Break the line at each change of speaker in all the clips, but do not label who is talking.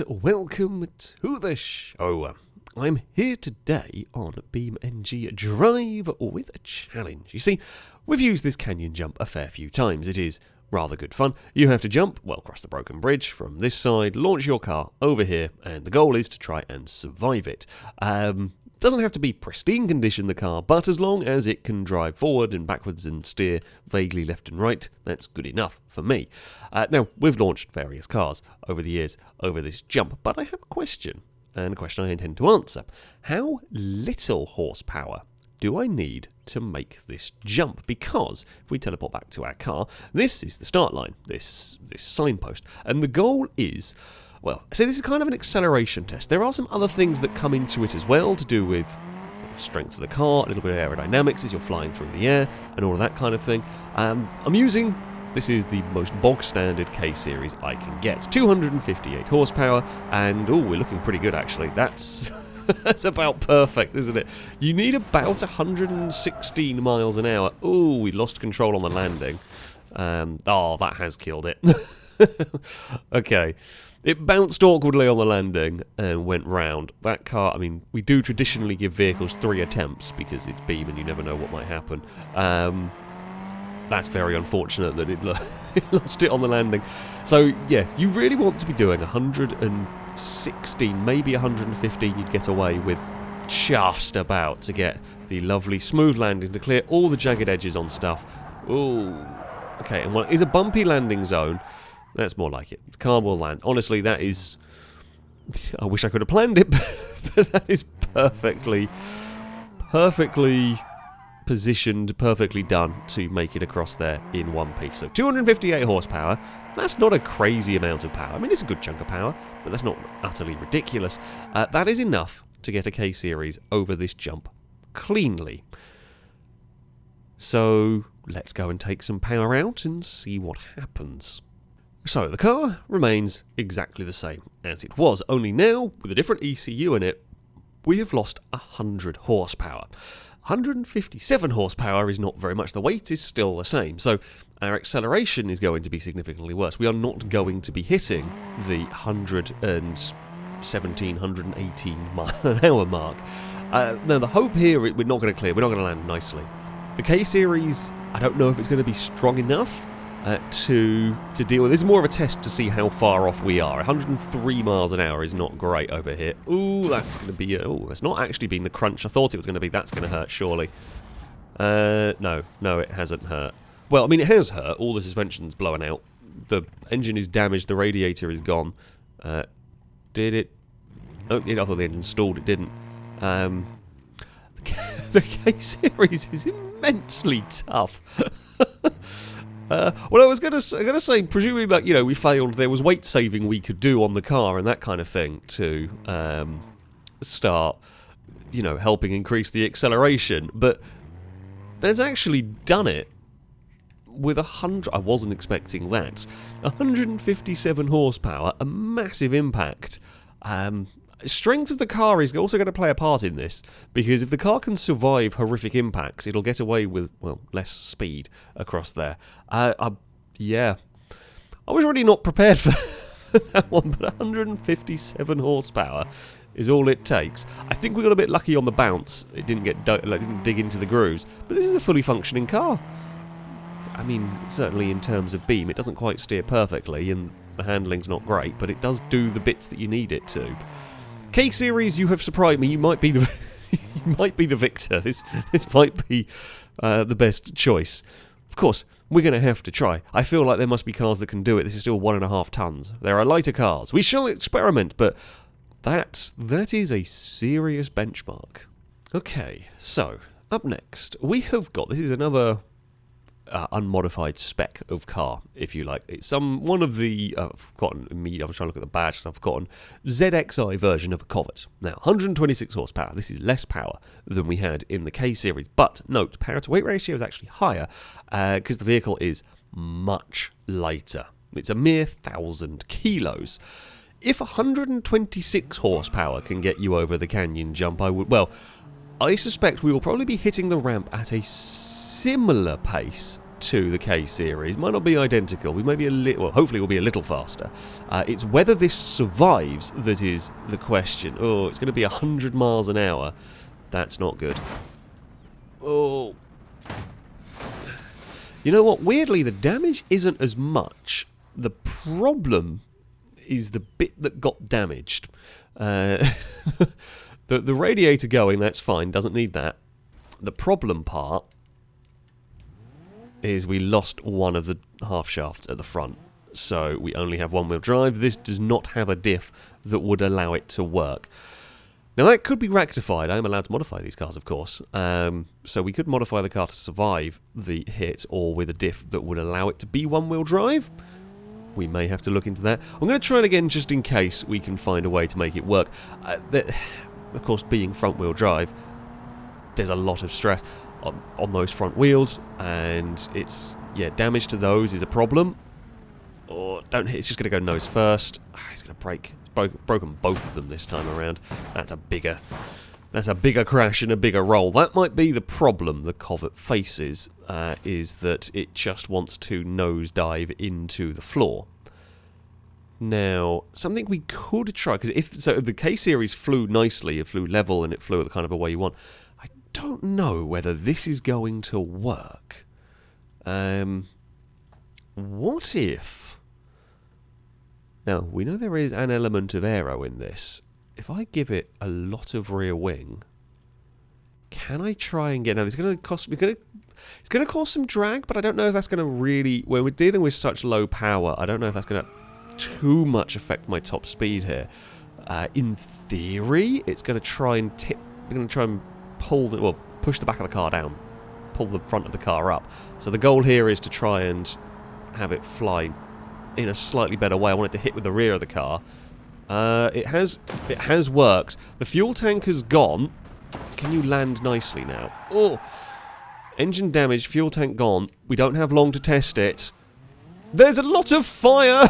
welcome to the show. I'm here today on BeamNG Drive with a challenge. You see, we've used this canyon jump a fair few times. It is rather good fun. You have to jump, well, cross the broken bridge from this side, launch your car over here, and the goal is to try and survive it. Doesn't have to be pristine condition, the car, but as long as it can drive forward and backwards and steer vaguely left and right, that's good enough for me. Now, we've launched various cars over the years over this jump, but I have a question, and a question I intend to answer. How little horsepower do I need to make this jump? Because if we teleport back to our car, this is the start line, this signpost, and the goal is, well, so this is kind of an acceleration test. There are some other things that come into it as well to do with strength of the car, a little bit of aerodynamics as you're flying through the air, and all of that kind of thing. This is the most bog standard K series I can get. 258 horsepower, and we're looking pretty good actually. That's that's about perfect, isn't it? You need about 116 miles an hour. Ooh, we lost control on the landing. That has killed it. Okay. It bounced awkwardly on the landing and went round. That car, I mean, we do traditionally give vehicles 3 attempts because it's Beam and you never know what might happen. That's very unfortunate that it lost it on the landing. So, yeah, you really want to be doing 116, maybe 115 you'd get away with just about to get the lovely smooth landing to clear all the jagged edges on stuff. Ooh. Okay, and what is a bumpy landing zone? That's more like it. The car will land. Honestly, that is... I wish I could have planned it, but that is perfectly positioned, perfectly done to make it across there in one piece. So 258 horsepower, that's not a crazy amount of power. I mean, it's a good chunk of power, but that's not utterly ridiculous. That is enough to get a K-Series over this jump cleanly. So let's go and take some power out and see what happens. So the car remains exactly the same as it was, only now, with a different ECU in it, we have lost 100 horsepower. 157 horsepower is not very much, the weight is still the same, so our acceleration is going to be significantly worse. We are not going to be hitting the 117, 118 mile an hour mark. Now the hope here, we're not going to clear, we're not going to land nicely. The K-Series, I don't know if it's going to be strong enough to deal with. This is more of a test to see how far off we are. 103 miles an hour is not great over here. Ooh, that's going to be... that's not actually been the crunch I thought it was going to be. That's going to hurt, surely. No, it hasn't hurt. Well, I mean, it has hurt. All the suspension's blowing out. The engine is damaged. The radiator is gone. Did it? Oh, I thought the engine stalled. It didn't. The K-Series is immensely tough. Well, I was going to say, presumably, like, we failed. There was weight saving we could do on the car and that kind of thing to start, helping increase the acceleration. But that's actually done it with 100. I wasn't expecting that. 157 horsepower, a massive impact. Strength of the car is also going to play a part in this, because if the car can survive horrific impacts, it'll get away with, well, less speed across there. Yeah. I was already not prepared for that one, but 157 horsepower is all it takes. I think we got a bit lucky on the bounce. It didn't didn't dig into the grooves, but this is a fully functioning car. I mean, certainly in terms of Beam, it doesn't quite steer perfectly, and the handling's not great, but it does do the bits that you need it to. K-Series, you have surprised me. You might be the victor. This might be the best choice. Of course, we're going to have to try. I feel like there must be cars that can do it. This is still 1.5 tons. There are lighter cars. We shall experiment, but that is a serious benchmark. Okay, so up next we have got, this is another unmodified spec of car, if you like. It's one of the I've forgotten immediately. I was trying to look at the badge, so I've forgotten. ZXi version of a Covert. Now, 126 horsepower. This is less power than we had in the K series, but note, power to weight ratio is actually higher because the vehicle is much lighter. It's a mere 1,000 kilos. If 126 horsepower can get you over the canyon jump, I suspect we will probably be hitting the ramp at a similar pace to the K series. Might not be identical. We may be a little, well, hopefully we'll be a little faster. It's whether this survives that is the question. Oh, it's going to be 100 miles an hour. That's not good. Oh. You know what? Weirdly, the damage isn't as much. The problem is the bit that got damaged. The radiator going, that's fine. Doesn't need that. The problem part is we lost one of the half shafts at the front. So we only have one-wheel drive. This does not have a diff that would allow it to work. Now, that could be rectified. I am allowed to modify these cars, of course. So we could modify the car to survive the hit, or with a diff that would allow it to be one-wheel drive. We may have to look into that. I'm going to try it again just in case we can find a way to make it work. Of course, being front-wheel drive, there's a lot of stress on those front wheels, and it's, yeah, damage to those is a problem. Or don't hit, it's just going to go nose first. It's going to break. Broken both of them this time around. That's a bigger crash and a bigger roll. That might be the problem the Covert faces, is that it just wants to nosedive into the floor. Now, something we could try, because if the K series flew nicely, it flew level and it flew the kind of a way you want. I don't know whether this is going to work. What if? Now, we know there is an element of aero in this. If I give it a lot of rear wing, can I try and get... Now, it's going to cost... It's going to cause some drag, but I don't know if that's going to really... When we're dealing with such low power, I don't know if that's going to too much affect my top speed here. In theory, it's going to try and tip... We're going to try and pull... Well, push the back of the car down. Pull the front of the car up. So the goal here is to try and have it fly in a slightly better way. I want it to hit with the rear of the car. It has worked. The fuel tank has gone. Can you land nicely now? Oh, engine damage, fuel tank gone. We don't have long to test it. There's a lot of fire.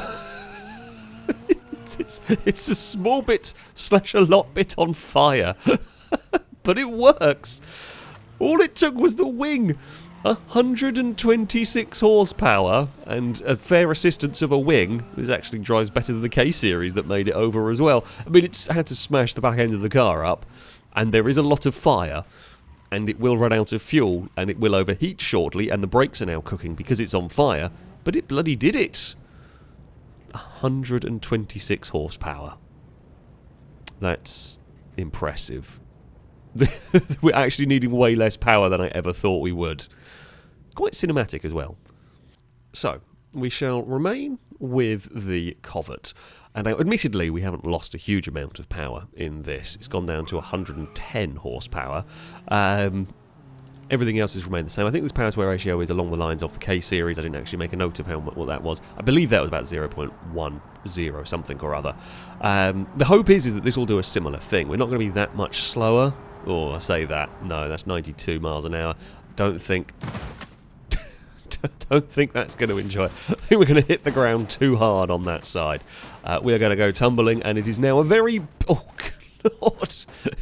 it's a small bit / a lot bit on fire, but it works. All it took was the wing. 126 horsepower and a fair assistance of a wing. This actually drives better than the K series that made it over as well. I mean, it's had to smash the back end of the car up, and there is a lot of fire, and it will run out of fuel, and it will overheat shortly, and the brakes are now cooking because it's on fire, but it bloody did it. 126 horsepower. That's impressive. We're actually needing way less power than I ever thought we would. Quite cinematic as well. So, we shall remain with the Covert. And now, admittedly, we haven't lost a huge amount of power in this. It's gone down to 110 horsepower. Everything else has remained the same. I think this power to wear ratio is along the lines of the K series. I didn't actually make a note of what that was. I believe that was about 0.10 something or other. The hope is that this will do a similar thing. We're not going to be that much slower. Oh, I say that. No, that's 92 miles an hour. Don't think that's going to enjoy it. I think we're going to hit the ground too hard on that side. We are going to go tumbling, and it is now a very... Oh, God.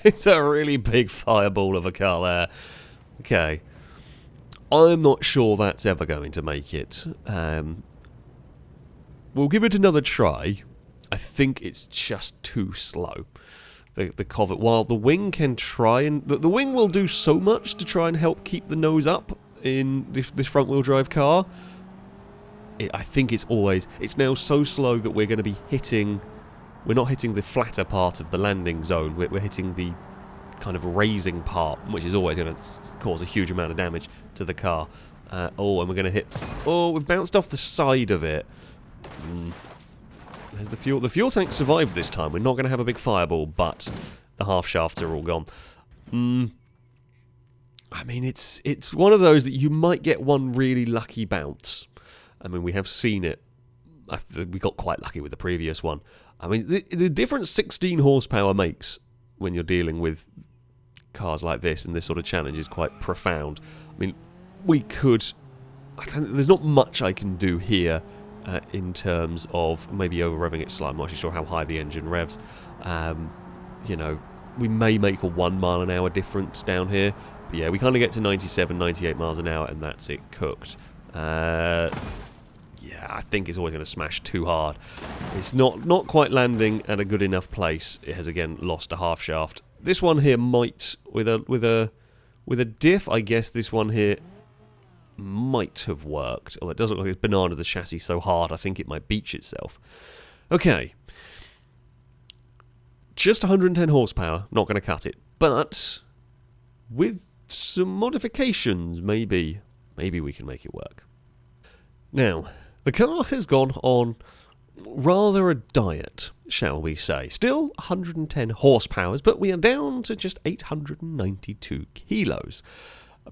It's a really big fireball of a car there. Okay. I'm not sure that's ever going to make it. We'll give it another try. I think it's just too slow. The Covert, while the wing can try and... The wing will do so much to try and help keep the nose up in this front-wheel drive car. I think it's always... It's now so slow that we're going to be hitting... We're not hitting the flatter part of the landing zone. We're hitting the kind of raising part, which is always going to cause a huge amount of damage to the car. Oh, and we're going to hit... Oh, we've bounced off the side of it. There's the fuel. The fuel tank survived this time. We're not going to have a big fireball, but the half shafts are all gone. I mean, it's one of those that you might get one really lucky bounce. I mean, we have seen it. We got quite lucky with the previous one. I mean, the difference 16 horsepower makes when you're dealing with cars like this and this sort of challenge is quite profound. I mean, we could... there's not much I can do here. In terms of maybe over-revving it slightly. I'm not actually sure how high the engine revs. You know, we may make a 1 mile an hour difference down here. But yeah, we kind of get to 97, 98 miles an hour, and that's it cooked. Yeah, I think it's always going to smash too hard. It's not quite landing at a good enough place. It has again lost a half shaft. This one here might, with a diff, I guess this one here might have worked. Although it doesn't look like it's banana the chassis so hard, I think it might beach itself. Okay. Just 110 horsepower, not going to cut it. But with some modifications, maybe we can make it work. Now, the car has gone on rather a diet, shall we say. Still 110 horsepowers, but we are down to just 892 kilos.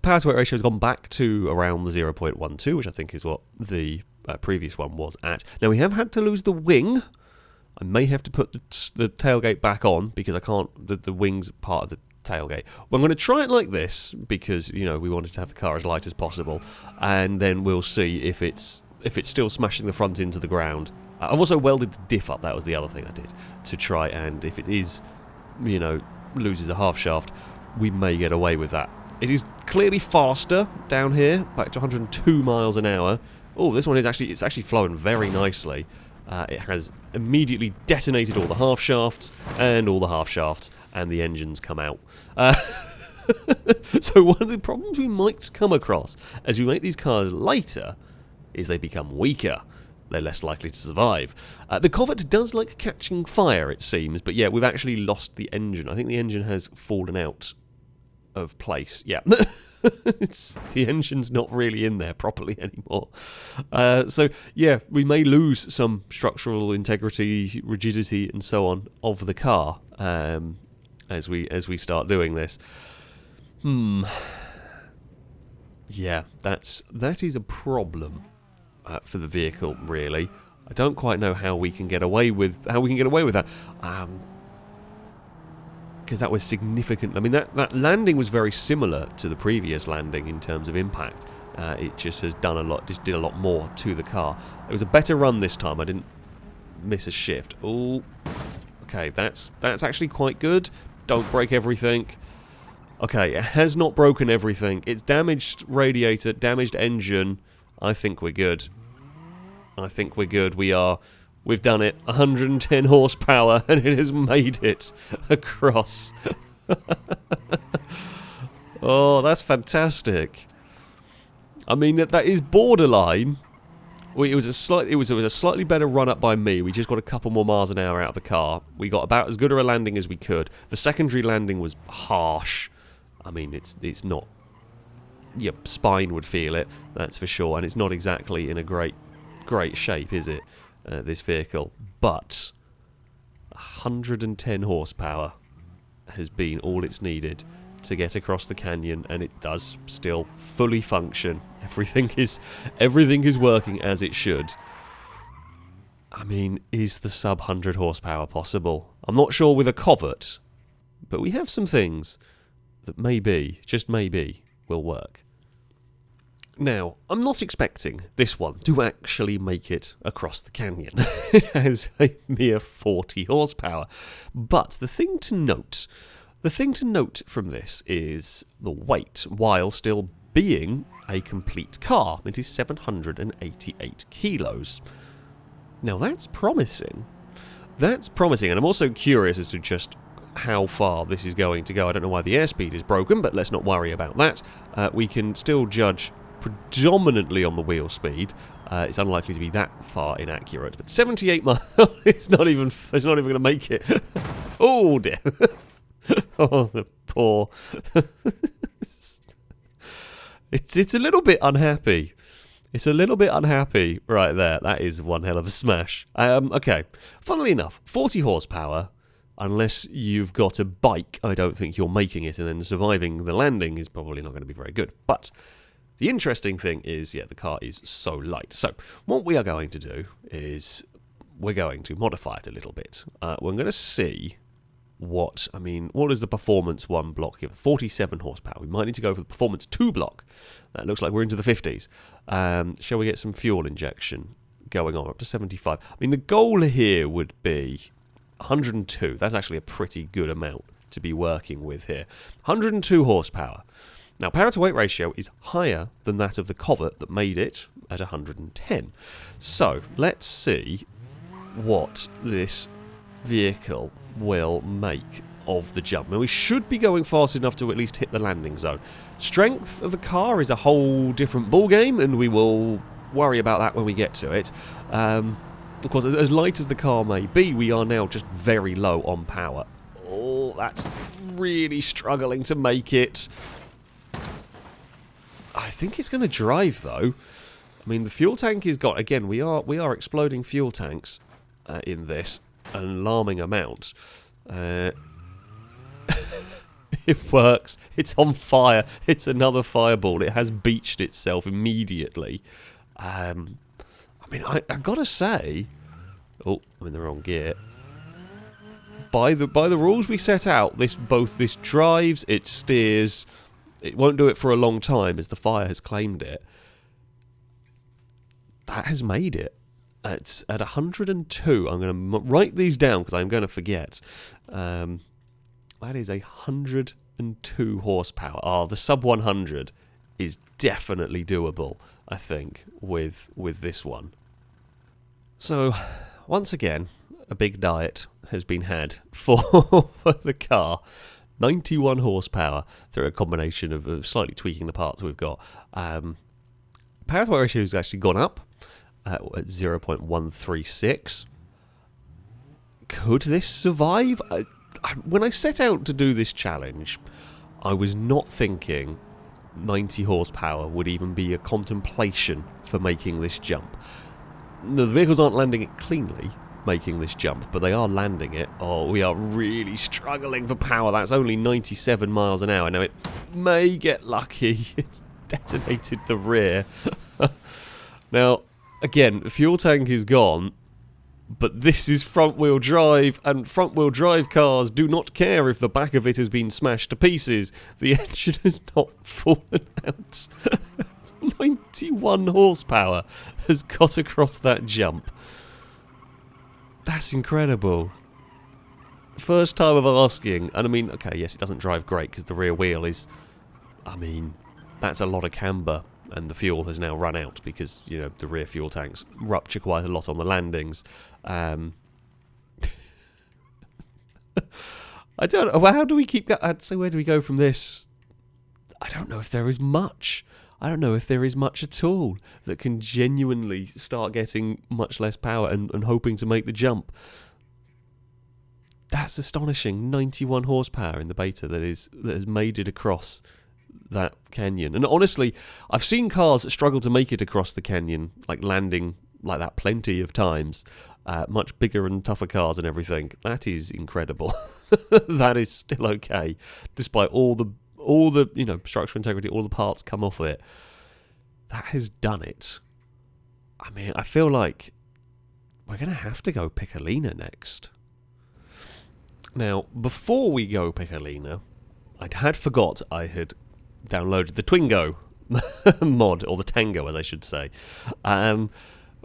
Power to weight ratio has gone back to around the 0.12, which I think is what the previous one was at. Now, we have had to lose the wing. I may have to put the tailgate back on because I can't. The wing's part of the tailgate. Well, I'm going to try it like this because we wanted to have the car as light as possible, and then we'll see if it's still smashing the front into the ground. I've also welded the diff up. That was the other thing I did to try, and if it is, loses a half shaft, we may get away with that. It is clearly faster down here, back to 102 miles an hour. Oh, this one is actually flowing very nicely. It has immediately detonated all the half shafts, and the engines come out. So one of the problems we might come across as we make these cars lighter is they become weaker. They're less likely to survive. The Covert does like catching fire, it seems, but yeah, we've actually lost the engine. I think the engine has fallen out of place. Yeah. The engine's not really in there properly anymore. So yeah, we may lose some structural integrity, rigidity, and so on of the car as we start doing this. Yeah, that is a problem for the vehicle, really. I don't quite know how we can get away with that. Because that was significant. I mean, that landing was very similar to the previous landing in terms of impact. It just has done did a lot more to the car. It was a better run this time. I didn't miss a shift. Oh, okay, that's actually quite good. Don't break everything. Okay, it has not broken everything. It's damaged radiator, damaged engine. I think we're good. We've done it. 110 horsepower, and it has made it across. Oh, that's fantastic. I mean, that is borderline. Well, it was a slightly better run up by me. We just got a couple more miles an hour out of the car. We got about as good a landing as we could. The secondary landing was harsh. I mean, it's not. Your spine would feel it, that's for sure, and it's not exactly in a great shape, is it? This vehicle, but 110 horsepower has been all it's needed to get across the canyon, and it does still fully function. Everything is working as it should. I mean, is the sub 100 horsepower possible? I'm not sure with a Covert, but we have some things that maybe, just maybe, will work. Now, I'm not expecting this one to actually make it across the canyon. It has a mere 40 horsepower. But the thing to note from this is the weight, while still being a complete car. It is 788 kilos. Now, that's promising. And I'm also curious as to just how far this is going to go. I don't know why the airspeed is broken, but let's not worry about that. We can still judge predominantly on the wheel speed. It's unlikely to be that far inaccurate, but 78 miles. It's not even going to make it. Oh dear. Oh, the poor. It's a little bit unhappy. It's a little bit unhappy right there. That is one hell of a smash. Okay. Funnily enough, 40 horsepower. Unless you've got a bike, I don't think you're making it, and then surviving the landing is probably not going to be very good. But the interesting thing is, yeah, the car is so light. So what we are going to do is we're going to modify it a little bit. We're going to see what is the Performance 1 block here? 47 horsepower. We might need to go for the Performance 2 block. That looks like we're into the 50s. Shall we get some fuel injection going on? Up to 75. I mean, the goal here would be 102. That's actually a pretty good amount to be working with here. 102 horsepower. Now, power to weight ratio is higher than that of the Covert that made it at 110. So, let's see what this vehicle will make of the jump. Now, we should be going fast enough to at least hit the landing zone. Strength of the car is a whole different ballgame, and we will worry about that when we get to it. Of course, as light as the car may be, we are now just very low on power. Oh, that's really struggling to make it. I think it's going to drive, though. I mean, the fuel tank is gone. Again, we are exploding fuel tanks in this, an alarming amount. It works. It's on fire. It's another fireball. It has beached itself immediately. I mean, I've got to say... Oh, I'm in the wrong gear. By the rules we set out, this drives, it steers... It won't do it for a long time, as the fire has claimed it. That has made it. It's at 102. I'm going to write these down, because I'm going to forget. That is 102 horsepower. Oh, the sub 100 is definitely doable, I think, with this one. So, once again, a big diet has been had for the car. 91 horsepower through a combination of slightly tweaking the parts we've got. Power to weight ratio has actually gone up at 0.136. Could this survive? When I set out to do this challenge, I was not thinking 90 horsepower would even be a contemplation for making this jump. The vehicles aren't landing it cleanly, making this jump, but they are landing it. Oh, we are really struggling for power. That's only 97 miles an hour. Now, it may get lucky. It's detonated the rear. Now, again, the fuel tank is gone, but this is front-wheel drive, and front-wheel drive cars do not care if the back of it has been smashed to pieces. The engine has not fallen out. 91 horsepower has got across that jump. That's incredible. First time of asking, and I mean, okay, yes, it doesn't drive great because the rear wheel is, I mean, that's a lot of camber, and the fuel has now run out because, you know, the rear fuel tanks rupture quite a lot on the landings. I don't know, how do we keep that? So where do we go from this? I don't know if there is much. I don't know if there is much at all that can genuinely start getting much less power and hoping to make the jump. That's astonishing. 91 horsepower in the beta that has made it across that canyon. And honestly, I've seen cars that struggle to make it across the canyon, like landing like that plenty of times. Much bigger and tougher cars and everything. That is incredible. That is still okay, despite all the structural integrity, all the parts come off it. That has done it. I mean, I feel like we're going to have to go Picolina next. Now, before we go Picolina, I had forgot I had downloaded the Twingo mod, or the Tango as I should say. Of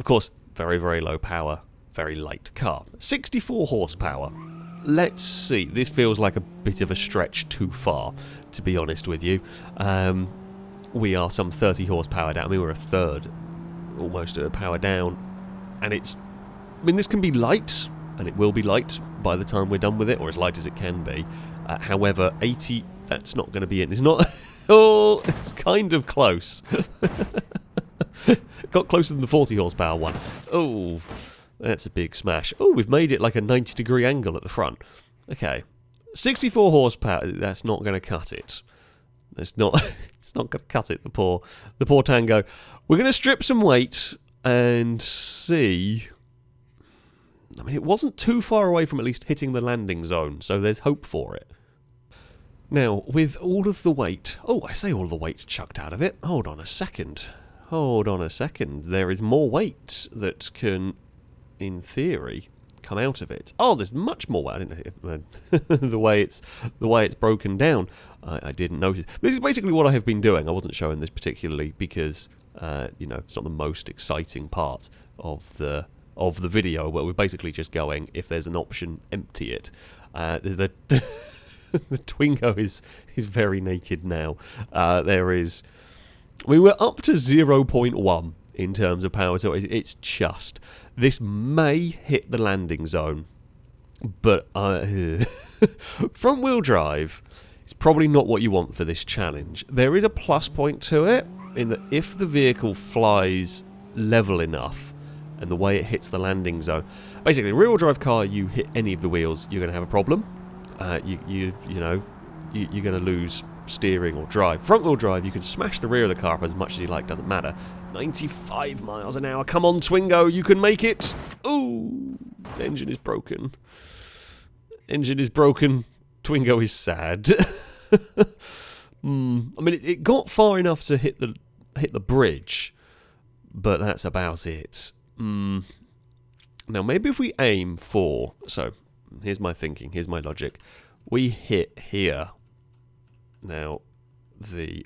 course, very, very low power, very light car. 64 horsepower. Let's see. This feels like a bit of a stretch too far, to be honest with you. We are some 30 horsepower down. I mean, we're a third almost power down. And it's... I mean, this can be light, and it will be light by the time we're done with it, or as light as it can be. However, 80... That's not going to be it. It's not... Oh, it's kind of close. Got closer than the 40 horsepower one. Oh... That's a big smash. Oh, we've made it like a 90-degree angle at the front. Okay. 64 horsepower. That's not going to cut it. It's not going to cut it, the poor Tango. We're going to strip some weight and see... I mean, it wasn't too far away from at least hitting the landing zone, so there's hope for it. Now, with all of the weight... Oh, I say all of the weight's chucked out of it. Hold on a second. There is more weight that can... in theory, come out of it. Oh, there's much more. I didn't know the way it's broken down. I didn't notice. This is basically what I have been doing. I wasn't showing this particularly because it's not the most exciting part of the video. But we're basically just going, if there's an option, empty it. The Twingo is very naked now. We were up to 0.1 in terms of power, so it's just... This may hit the landing zone, but front-wheel drive is probably not what you want for this challenge. There is a plus point to it, in that if the vehicle flies level enough, and the way it hits the landing zone... Basically, a rear-wheel drive car, you hit any of the wheels, you're going to have a problem. You're going to lose steering or drive. Front-wheel drive, you can smash the rear of the car up as much as you like, doesn't matter. 95 miles an hour, come on Twingo, you can make it! Ooh, engine is broken. Engine is broken, Twingo is sad. I mean, it got far enough to hit the bridge, but that's about it. Now, maybe if we aim for... So, here's my thinking, here's my logic. We hit here. Now, if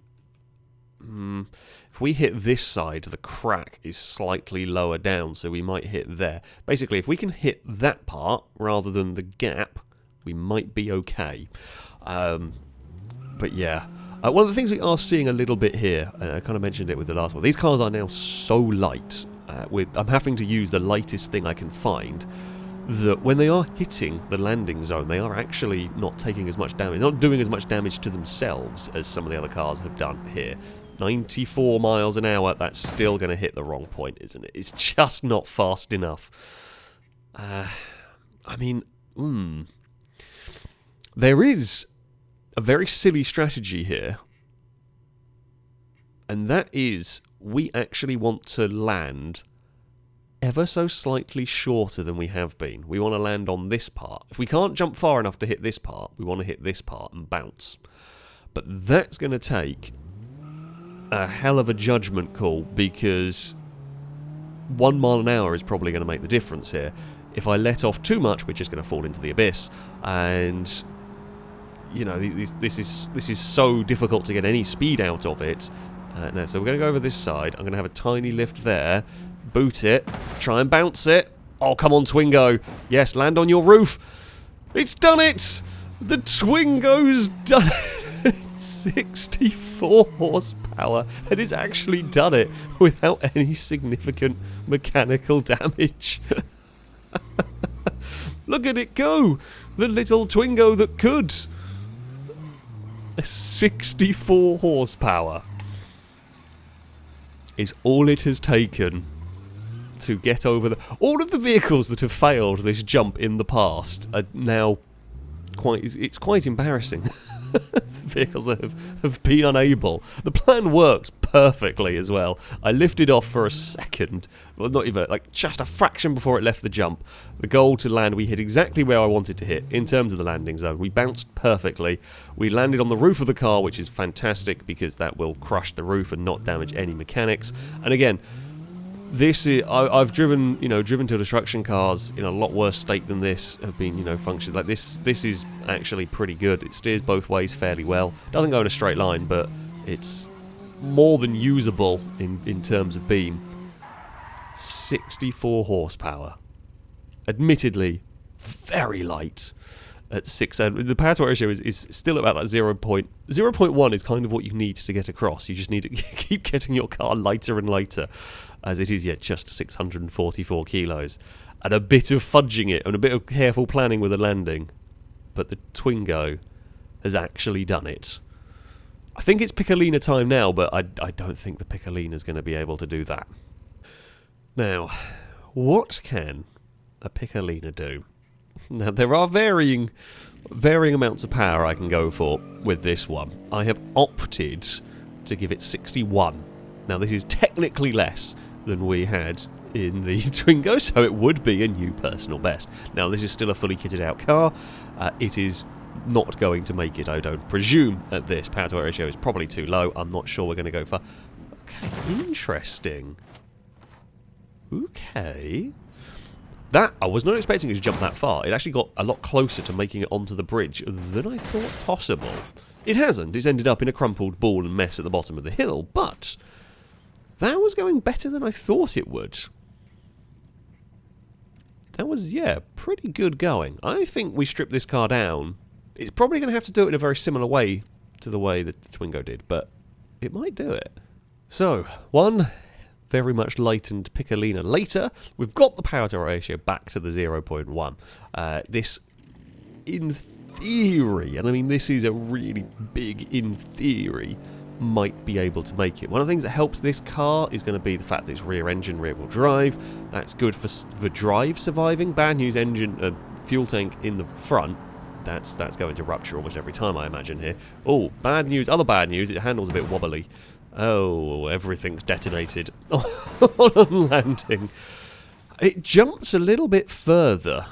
we hit this side, the crack is slightly lower down, so we might hit there. Basically, if we can hit that part rather than the gap, we might be okay. But yeah. One of the things we are seeing a little bit here, and I kind of mentioned it with the last one, these cars are now so light, I'm having to use the lightest thing I can find, that when they are hitting the landing zone, they are actually not taking as much damage, not doing as much damage to themselves as some of the other cars have done here. 94 miles an hour, that's still going to hit the wrong point, isn't it? It's just not fast enough. I mean, there is a very silly strategy here, and that is we actually want to land ever so slightly shorter than we have been. We want to land on this part. If we can't jump far enough to hit this part, we want to hit this part and bounce. But that's going to take a hell of a judgment call, because 1 mile an hour is probably going to make the difference here. If I let off too much, we're just going to fall into the abyss, and you know, this is so difficult to get any speed out of it. No, so we're going to go over this side. I'm going to have a tiny lift there, boot it, try and bounce it. Oh, come on, Twingo. Yes, land on your roof. It's done it! The Twingo's done it! 64 horsepower, and it's actually done it without any significant mechanical damage. Look at it go! The little Twingo that could. 64 horsepower is all it has taken to get over the... All of the vehicles that have failed this jump in the past are now quite... It's quite embarrassing. The vehicles that have been unable. The plan worked perfectly as well. I lifted off for a second. Well, not even, like, just a fraction before it left the jump. The goal to land, we hit exactly where I wanted to hit in terms of the landing zone. We bounced perfectly. We landed on the roof of the car, which is fantastic because that will crush the roof and not damage any mechanics. And again, this is, I've driven to destruction cars in a lot worse state than this, have been, functioned like this. This is actually pretty good. It steers both ways fairly well. Doesn't go in a straight line, but it's more than usable in terms of beam. 64 horsepower. Admittedly, very light at 6. The power to weight ratio is still about that 0.1 is kind of what you need to get across. You just need to keep getting your car lighter and lighter, as it is yet just 644 kilos. And a bit of fudging it and a bit of careful planning with the landing. But the Twingo has actually done it. I think it's Picolina time now, but I don't think the Picolina's going to be able to do that. Now, what can a Picolina do? Now, there are varying amounts of power I can go for with this one. I have opted to give it 61. Now, this is technically less than we had in the Twingo, so it would be a new personal best. Now, this is still a fully kitted out car. It is not going to make it, I don't presume, at this. Power to weight ratio is probably too low. I'm not sure we're going to go for... Okay, interesting. Okay. That, I was not expecting it to jump that far. It actually got a lot closer to making it onto the bridge than I thought possible. It hasn't. It's ended up in a crumpled ball and mess at the bottom of the hill, but that was going better than I thought it would. That was, yeah, pretty good going. I think we stripped this car down It's probably going to have to do it in a very similar way to the way that the Twingo did, but it might do it. So, one very much lightened Picolina later, we've got the power to ratio back to the 0.1. This, in theory, and I mean this is a really big in theory, might be able to make it. One of the things that helps this car is going to be the fact that it's rear engine, rear wheel drive. That's good for drive surviving. Bad news, engine, fuel tank in the front. That's going to rupture almost every time, I imagine here. Oh, bad news, other bad news, it handles a bit wobbly. Oh, everything's detonated on landing. It jumps a little bit further.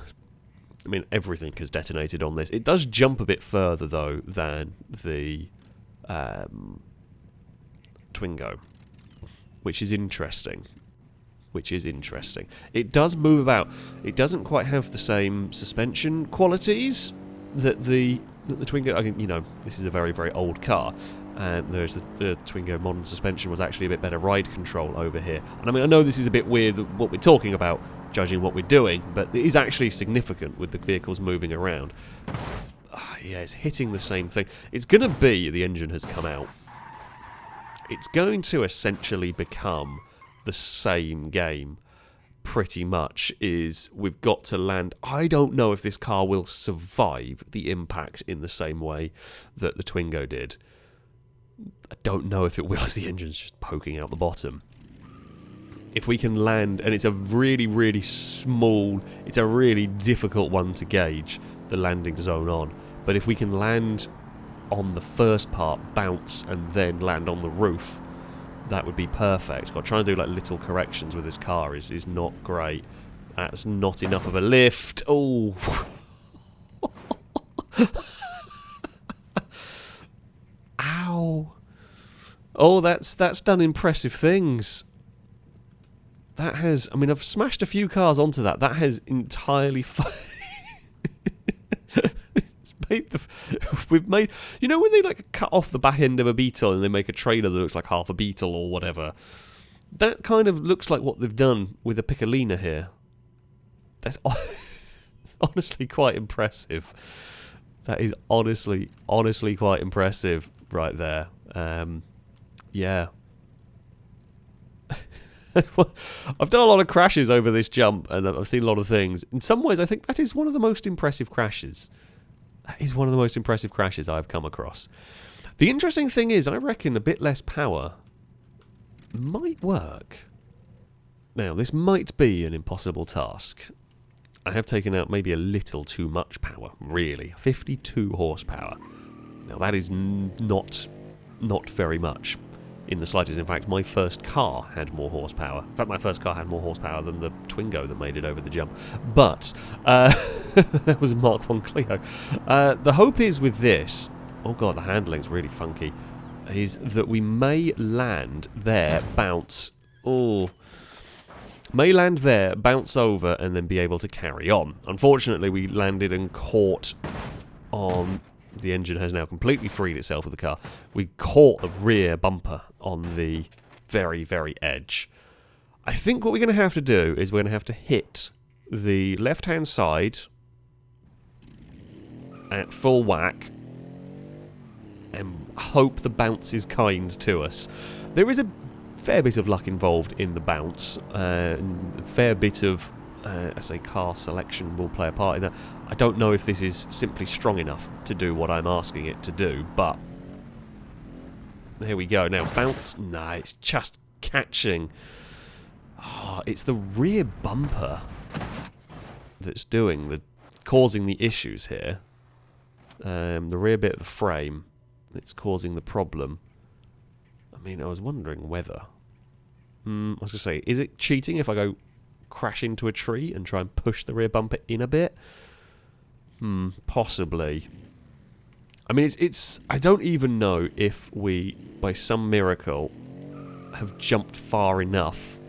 I mean, everything has detonated on this. It does jump a bit further, though, than the Twingo, which is interesting. It does move about. It doesn't quite have the same suspension qualities that the Twingo. I mean, you know, this is a very, very old car. There's the Twingo modern suspension was actually a bit better ride control over here. And I mean, I know this is a bit weird what we're talking about, judging what we're doing, but it is actually significant with the vehicles moving around. Yeah, it's hitting the same thing. It's going to be, the engine has come out. It's going to essentially become the same game, pretty much, is we've got to land. I don't know if this car will survive the impact in the same way that the Twingo did. I don't know if it will, as the engine's just poking out the bottom. If we can land, and it's a really, really small, it's a really difficult one to gauge the landing zone on, but if we can land on the first part, bounce, and then land on the roof, that would be perfect. Got trying to do like little corrections with this car is not great. That's not enough of a lift. Oh. Ow. Oh, that's done impressive things. That has, I mean, I've smashed a few cars onto that. That has entirely we've made, you know when they like cut off the back end of a Beetle and they make a trailer that looks like half a Beetle or whatever? That kind of looks like what they've done with a Picolina here. That's honestly quite impressive. That is honestly quite impressive right there. Yeah. I've done a lot of crashes over this jump and I've seen a lot of things. In some ways, I think that is one of the most impressive crashes. That is one of the most impressive crashes I've come across. The interesting thing is, I reckon a bit less power might work. Now, this might be an impossible task. I have taken out maybe a little too much power, really. 52 horsepower. Now, that is not very much in the slightest. In fact, my first car had more horsepower. In fact, my first car had more horsepower than the Twingo that made it over the jump. But, that was a Mark 1 Clio. The hope is with this, oh god, the handling's really funky, is that we may land there, bounce, may land there, bounce over, and then be able to carry on. Unfortunately, we landed and caught on... The engine has now completely freed itself of the car. We caught the rear bumper on the very, very edge. I think what we're going to have to do is we're going to have to hit the left-hand side at full whack and hope the bounce is kind to us. There is a fair bit of luck involved in the bounce. A fair bit of, I say, car selection will play a part in that. I don't know if this is simply strong enough to do what I'm asking it to do, but here we go. Now, bounce. Nah, it's just catching. Oh, it's the rear bumper that's causing the issues here. The rear bit of the frame that's causing the problem. I mean, I was wondering whether... I was going to say, is it cheating if I go crash into a tree and try and push the rear bumper in a bit? Possibly. I mean, it's I don't even know if we, by some miracle, have jumped far enough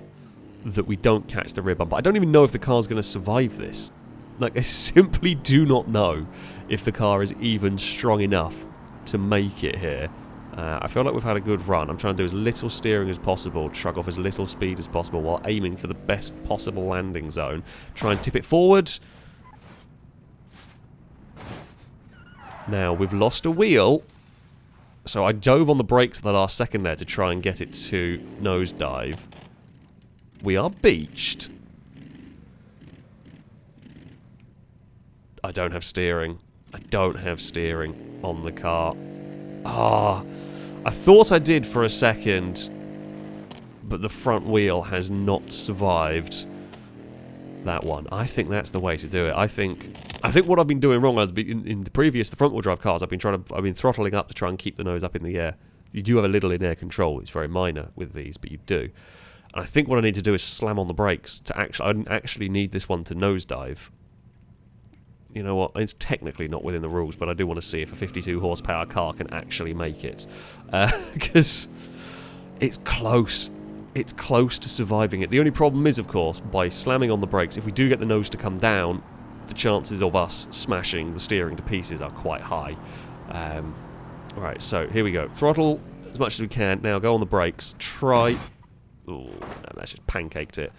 that we don't catch the rear bumper. I don't even know if the car's going to survive this. Like, I simply do not know if the car is even strong enough to make it here. I feel like we've had a good run. I'm trying to do as little steering as possible, shrug off as little speed as possible while aiming for the best possible landing zone. Try and tip it forward. Now, we've lost a wheel. So I dove on the brakes at the last second there to try and get it to nosedive. We are beached. I don't have steering. I don't have steering on the car. Ah, I thought I did for a second, but the front wheel has not survived that one. I think that's the way to do it. I think what I've been doing wrong in the front wheel drive cars, I've been throttling up to try and keep the nose up in the air. You do have a little in air control. It's very minor with these, but you do. And I think what I need to do is slam on the brakes to I actually need this one to nosedive. You know what? It's technically not within the rules, but I do want to see if a 52 horsepower car can actually make it, because it's close. It's close to surviving it. The only problem is, of course, by slamming on the brakes, if we do get the nose to come down, the chances of us smashing the steering to pieces are quite high. Right, so here we go. Throttle as much as we can. Now go on the brakes. Try... Oh, no, that's just pancaked it.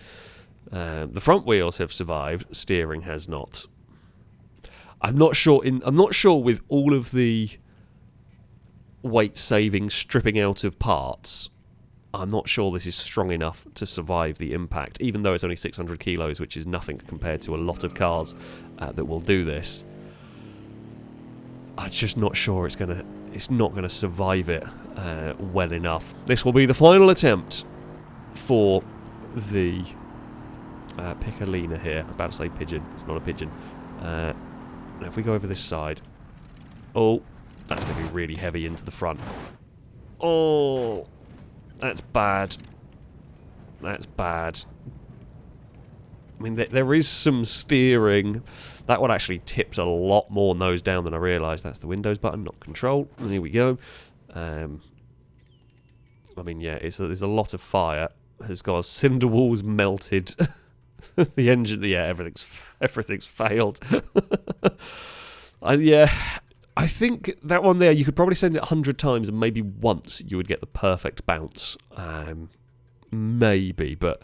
The front wheels have survived. Steering has not. I'm not sure with all of the weight saving stripping out of parts. I'm not sure this is strong enough to survive the impact, even though it's only 600 kilos, which is nothing compared to a lot of cars that will do this. I'm just not sure it's not gonna survive it well enough. This will be the final attempt for the Picolina here. I was about to say pigeon. It's not a pigeon. Now if we go over this side, oh, that's gonna be really heavy into the front. Oh. That's bad. That's bad. I mean, there is some steering. That one actually tipped a lot more nose down than I realised. That's the Windows button, not Control. And here we go. I mean, yeah, there's a lot of fire. Has got cinder walls melted. The engine, yeah, everything's failed. Yeah. I think that one there, you could probably send it 100 times and maybe once you would get the perfect bounce. Maybe, but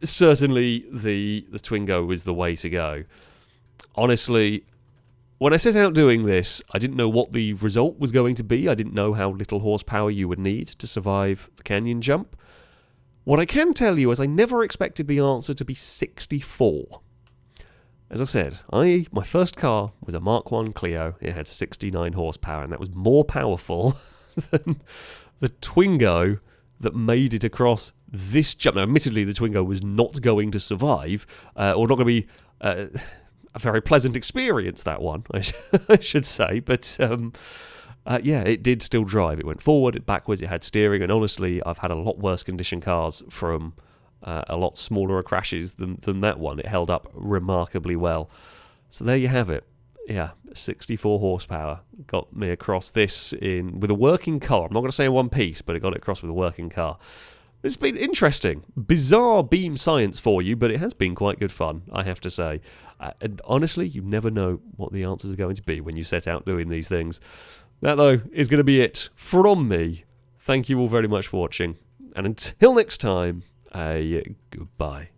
certainly the Twingo is the way to go. Honestly, when I set out doing this, I didn't know what the result was going to be. I didn't know how little horsepower you would need to survive the canyon jump. What I can tell you is I never expected the answer to be 64. As I said, my first car was a Mark 1 Clio. It had 69 horsepower, and that was more powerful than the Twingo that made it across this jump. Now, admittedly, the Twingo was not going to survive, or not going to be a very pleasant experience, that one, I should say. But, yeah, it did still drive. It went forward, it backwards, it had steering, and honestly, I've had a lot worse condition cars from... a lot smaller crashes than that one. It held up remarkably well. So there you have it. Yeah, 64 horsepower. Got me across this with a working car. I'm not going to say in one piece, but it got it across with a working car. It's been interesting. Bizarre beam science for you, but it has been quite good fun, I have to say. And honestly, you never know what the answers are going to be when you set out doing these things. That, though, is going to be it from me. Thank you all very much for watching. And until next time... goodbye.